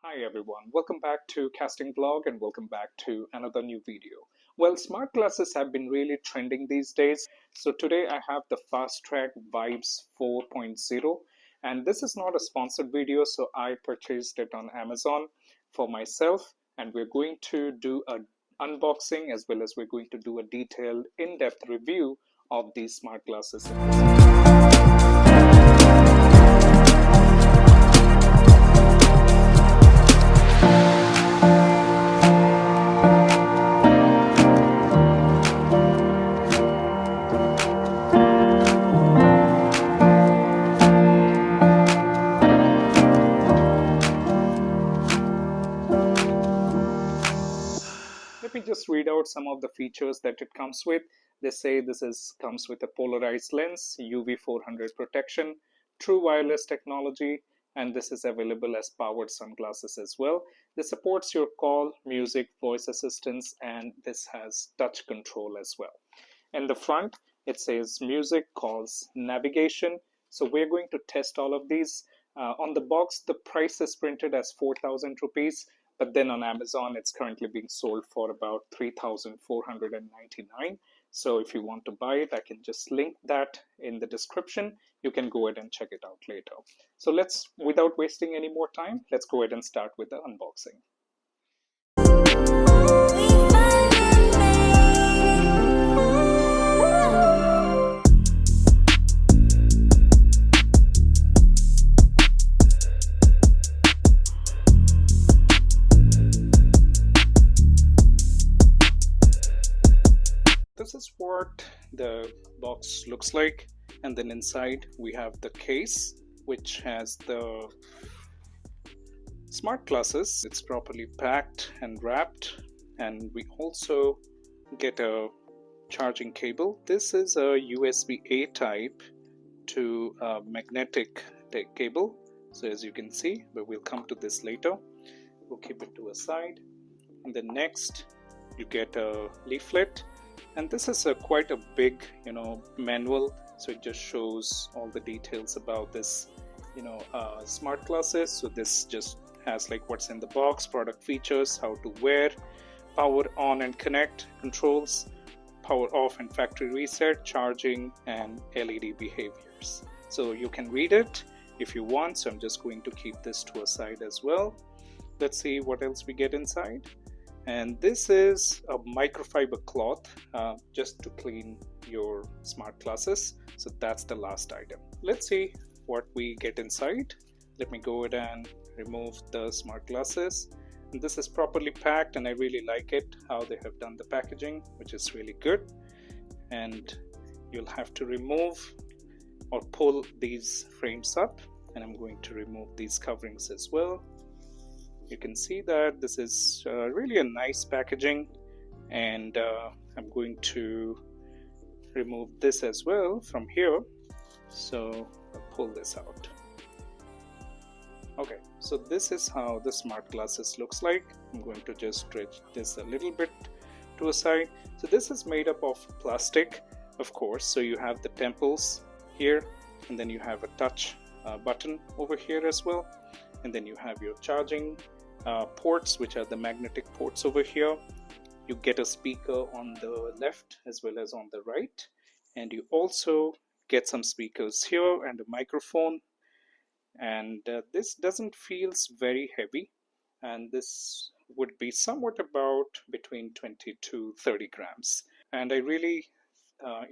Hi everyone, welcome back to Casting Vlog and welcome back to another new video. Well, smart glasses have been really trending these days. So today I have the Fastrack Vibes 4.0 and this is not a sponsored video, so I purchased it on Amazon for myself and we're going to do an unboxing as well as we're going to do a detailed in-depth review of these smart glasses. Let me just read out some of the features that it comes with. They say comes with a polarized lens, UV 400 protection, true wireless technology, and this is available as powered sunglasses as well. This supports your call, music, voice assistance, and this has touch control as well. In the front, it says music, calls, navigation. So we're going to test all of these. On the box, the price is printed as 4,000 rupees, but then on Amazon, it's currently being sold for about 3,499. So if you want to buy it, I can just link that in the description. You can go ahead and check it out later. So without wasting any more time, let's go ahead and start with the unboxing. This is what the box looks like, and then inside we have the case which has the smart glasses. It's properly packed and wrapped, and we also get a charging cable. This is a USB-A type to a magnetic cable, so as you can see, but we'll come to this later. We'll keep it to a side, and then next you get a leaflet. And this is quite a big manual, so it just shows all the details about this smart glasses. So this just has like what's in the box, product features, how to wear, power on and connect controls, power off and factory reset, charging, and LED behaviors. So you can read it if you want, so I'm just going to keep this to a side as well. Let's see what else we get inside. And this is a microfiber cloth just to clean your smart glasses. So that's the last item. Let's see what we get inside. Let me go ahead and remove the smart glasses. And this is properly packed, and I really like it how they have done the packaging, which is really good. And you'll have to remove or pull these frames up, and I'm going to remove these coverings as well. You can see that this is really a nice packaging, and I'm going to remove this as well from here. So I'll pull this out. Okay, so this is how the smart glasses looks like. I'm going to just stretch this a little bit to a side. So this is made up of plastic, of course. So you have the temples here, and then you have a touch button over here as well, and then you have your charging ports, which are the magnetic ports over here. You get a speaker on the left as well as on the right, and you also get some speakers here and a microphone. And this doesn't feels very heavy, and this would be somewhat about between 20 to 30 grams. And I really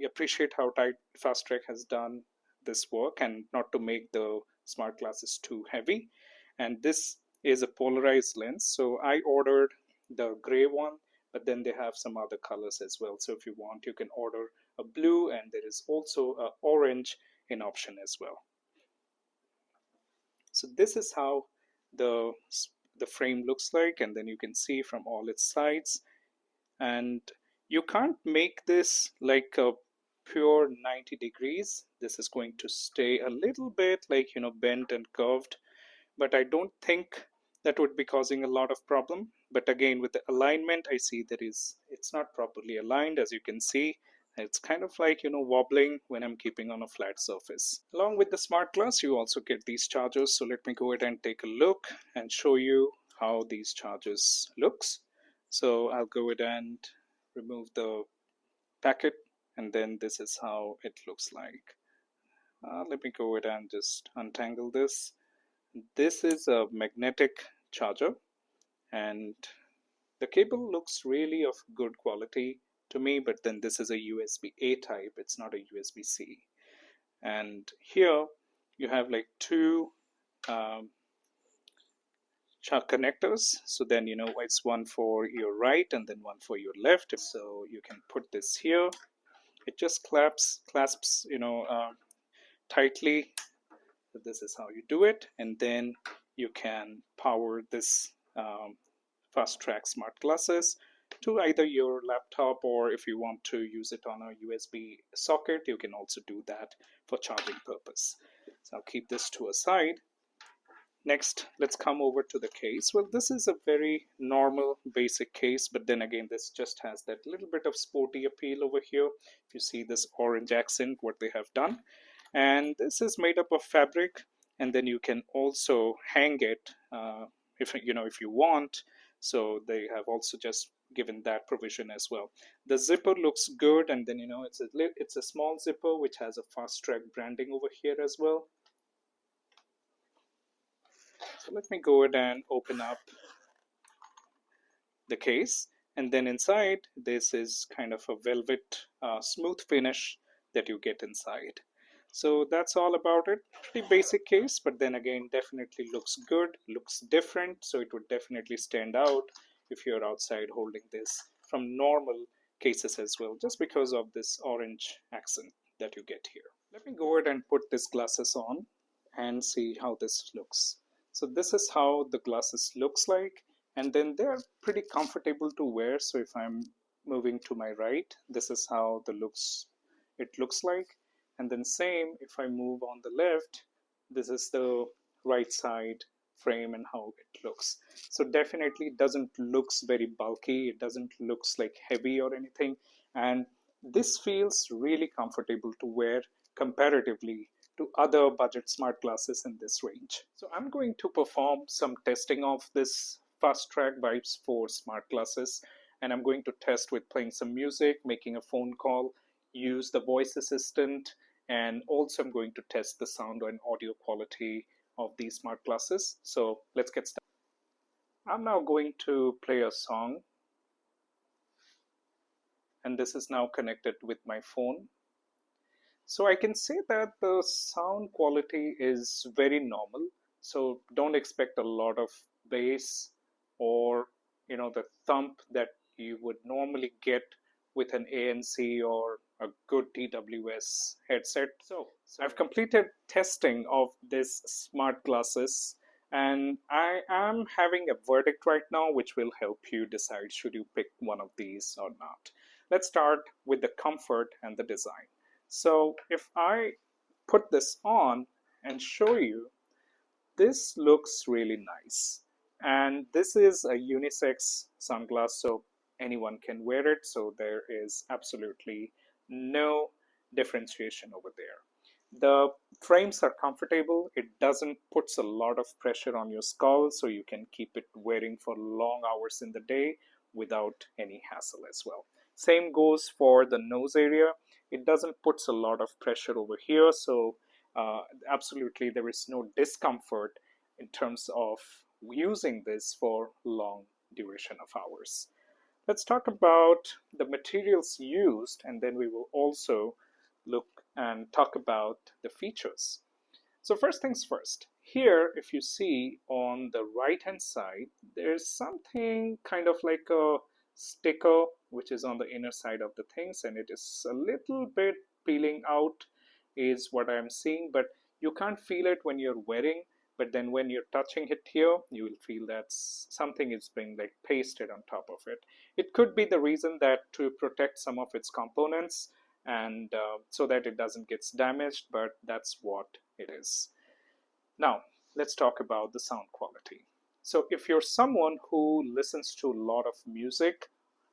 appreciate how Fastrack has done this work, and not to make the smart glasses too heavy. And this is a polarized lens, so I ordered the gray one, but then they have some other colors as well. So if you want, you can order a blue, and there is also a orange in option as well. So this is how the frame looks like, and then you can see from all its sides. And you can't make this like a pure 90 degrees. This is going to stay a little bit like bent and curved, but I don't think that would be causing a lot of problem. But again, with the alignment, I see it's not properly aligned, as you can see, It's kind of like, wobbling when I'm keeping on a flat surface. Along with the smart glass, you also get these chargers. So let me go ahead and take a look and show you how these chargers looks. So I'll go ahead and remove the packet, and then this is how it looks like. Let me go ahead and just untangle this. This is a magnetic charger, and the cable looks really of good quality to me, but then this is a USB-A type, it's not a USB-C. And here you have like two connectors. So then, it's one for your right and then one for your left. So you can put this here. It just clasps, tightly. So this is how you do it. And then you can power this Fastrack smart glasses to either your laptop, or if you want to use it on a USB socket, you can also do that for charging purpose. So I'll keep this to a side. Next, let's come over to the case. Well, this is a very normal basic case, but then again, this just has that little bit of sporty appeal over here. If you see this orange accent, what they have done. And this is made up of fabric, and then you can also hang it if you want. So they have also just given that provision as well. The zipper looks good, and then it's a small zipper which has a Fastrack branding over here as well. So let me go ahead and open up the case, and then inside this is kind of a velvet smooth finish that you get inside. So that's all about it. Pretty basic case, but then again, definitely looks good, looks different, so it would definitely stand out if you're outside holding this from normal cases as well, just because of this orange accent that you get here. Let me go ahead and put this glasses on and see how this looks. So this is how the glasses looks like, and then they're pretty comfortable to wear. So if I'm moving to my right, this is how it looks like. And then same, if I move on the left, this is the right side frame and how it looks. So definitely doesn't looks very bulky. It doesn't looks like heavy or anything. And this feels really comfortable to wear comparatively to other budget smart glasses in this range. So I'm going to perform some testing of this Fastrack Vibes 4 smart glasses, and I'm going to test with playing some music, making a phone call, use the voice assistant, and also I'm going to test the sound and audio quality of these smart glasses. So let's get started. I'm now going to play a song, and this is now connected with my phone. So I can say that the sound quality is very normal. So don't expect a lot of bass or the thump that you would normally get with an ANC or a good TWS headset. So I've completed testing of this smart glasses, and I am having a verdict right now which will help you decide should you pick one of these or not. Let's start with the comfort and the design. So if I put this on and show you, this looks really nice. And this is a unisex sunglass, so anyone can wear it. So there is absolutely no differentiation over there. The frames are comfortable. It doesn't puts a lot of pressure on your skull, so you can keep it wearing for long hours in the day without any hassle as well. Same goes for the nose area. It doesn't puts a lot of pressure over here, so absolutely there is no discomfort in terms of using this for long duration of hours. Let's talk about the materials used, and then we will also look and talk about the features. So first things first, here if you see on the right hand side, there's something kind of like a sticker which is on the inner side of the things, and it is a little bit peeling out is what I'm seeing, but you can't feel it when you're wearing, but then when you're touching it here, you will feel that something is being like pasted on top of it. It could be the reason that to protect some of its components, and so that it doesn't get damaged, but that's what it is. Now let's talk about the sound quality. So if you're someone who listens to a lot of music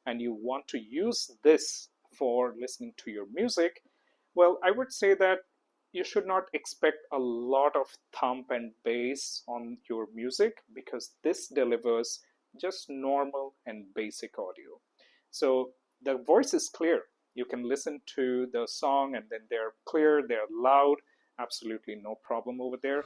and you want to use this for listening to your music, well, I would say that you should not expect a lot of thump and bass on your music because this delivers just normal and basic audio. So the voice is clear. You can listen to the song and then they're clear, they're loud, absolutely no problem over there.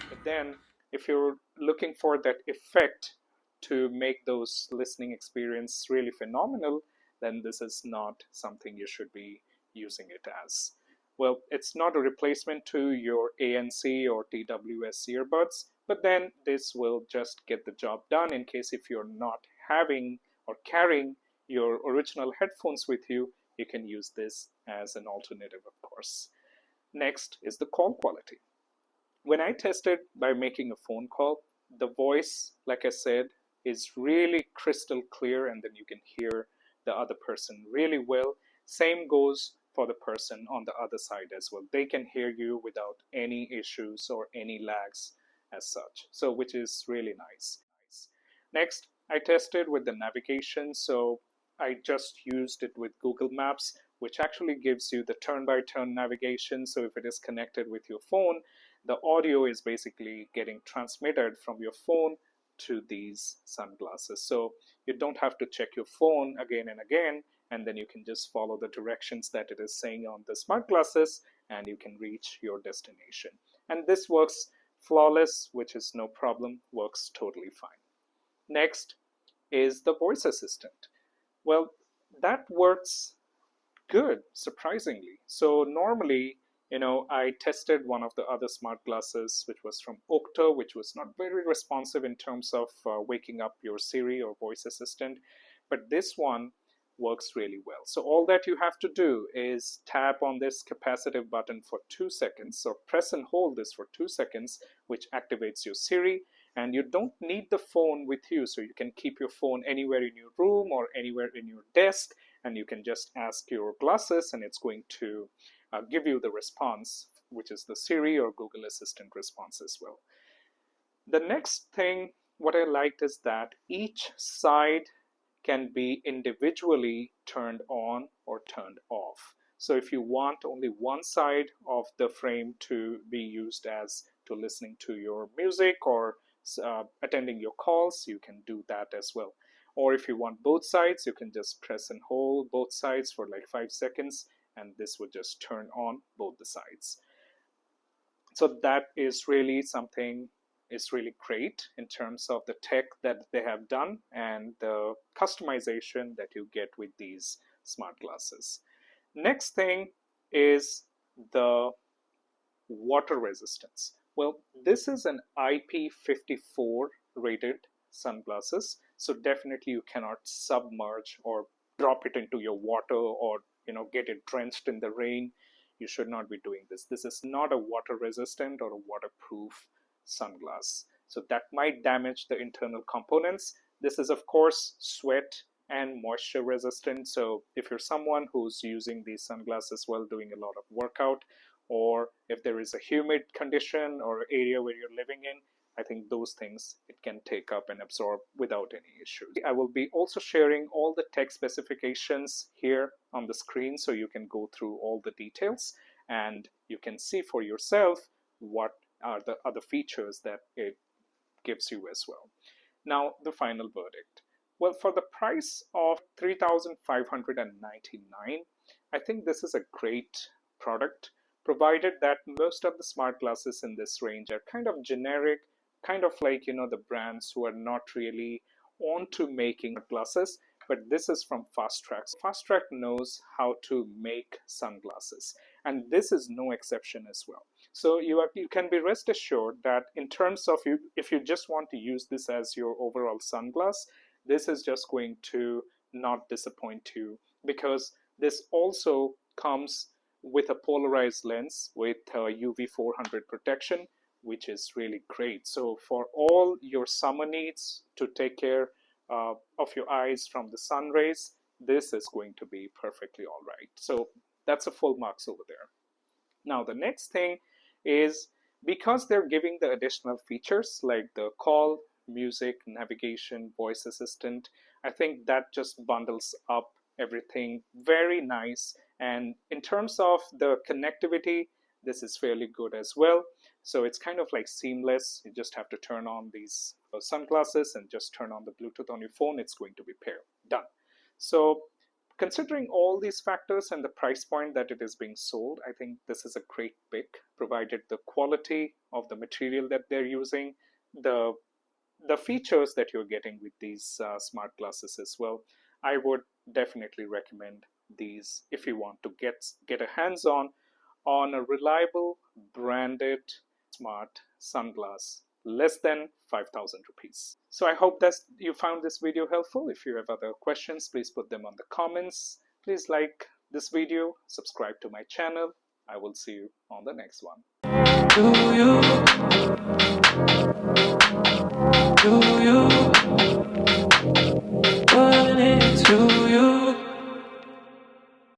But then, if you're looking for that effect to make those listening experience really phenomenal, then this is not something you should be using it as. Well, it's not a replacement to your ANC or TWS earbuds, but then this will just get the job done in case if you're not having or carrying your original headphones with you, you can use this as an alternative, of course. Next is the call quality. When I tested by making a phone call, the voice, like I said, is really crystal clear, and then you can hear the other person really well. Same goes for the person on the other side as well. They can hear you without any issues or any lags as such. So, which is really nice. Next, I tested with the navigation. So I just used it with Google Maps, which actually gives you the turn-by-turn navigation. So if it is connected with your phone, the audio is basically getting transmitted from your phone to these sunglasses. So you don't have to check your phone again and again, and then you can just follow the directions that it is saying on the smart glasses, and you can reach your destination. And this works flawless, which is no problem, works totally fine. Next is the voice assistant. Well, that works good, surprisingly. So normally, I tested one of the other smart glasses, which was from Okta, which was not very responsive in terms of waking up your Siri or voice assistant. But this one works really well. So all that you have to do is tap on this capacitive button for 2 seconds, or press and hold this for 2 seconds, which activates your Siri. And you don't need the phone with you, so you can keep your phone anywhere in your room or anywhere in your desk, and you can just ask your glasses and it's going to give you the response, which is the Siri or Google Assistant response as well. The next thing, what I liked is that each side can be individually turned on or turned off. So if you want only one side of the frame to be used as to listening to your music or attending your calls, you can do that as well. Or if you want both sides, you can just press and hold both sides for like 5 seconds, and this would just turn on both the sides. So that is really something is really great in terms of the tech that they have done and the customization that you get with these smart glasses. Next thing is the water resistance. Well, this is an IP54 rated sunglasses, so definitely you cannot submerge or drop it into your water or get it drenched in the rain. You should not be doing this. This is not a water resistant or a waterproof sunglass, so that might damage the internal components. This is of course sweat and moisture resistant, so if you're someone who's using these sunglasses while doing a lot of workout, or if there is a humid condition or area where you're living in, I think those things it can take up and absorb without any issues. I will be also sharing all the tech specifications here on the screen, so you can go through all the details and you can see for yourself what are the other features that it gives you as well. Now, the final verdict. Well, for the price of $3,599, I think this is a great product provided that most of the smart glasses in this range are kind of generic, kind of like, the brands who are not really onto making glasses. But this is from Fastrack. Fastrack knows how to make sunglasses, and this is no exception as well. So you can be rest assured that in terms of you, if you just want to use this as your overall sunglass, this is just going to not disappoint you, because this also comes with a polarized lens with UV 400 protection, which is really great. So for all your summer needs to take care of your eyes from the sun rays, this is going to be perfectly all right. So that's a full marks over there. Now the next thing is, because they're giving the additional features like the call, music, navigation, voice assistant, I think that just bundles up everything very nice. And in terms of the connectivity, this is fairly good as well. So it's kind of like seamless. You just have to turn on these sunglasses and just turn on the Bluetooth on your phone. It's going to be paired. Done. So considering all these factors and the price point that it is being sold, I think this is a great pick, provided the quality of the material that they're using, the features that you're getting with these smart glasses as well. I would definitely recommend these if you want to get a hands-on on a reliable branded smart sunglass less than 5,000 rupees. So I hope that you found this video helpful. If you have other questions, please put them on the comments. Please like this video, subscribe to my channel. I will see you on the next one. Do you? What is to you?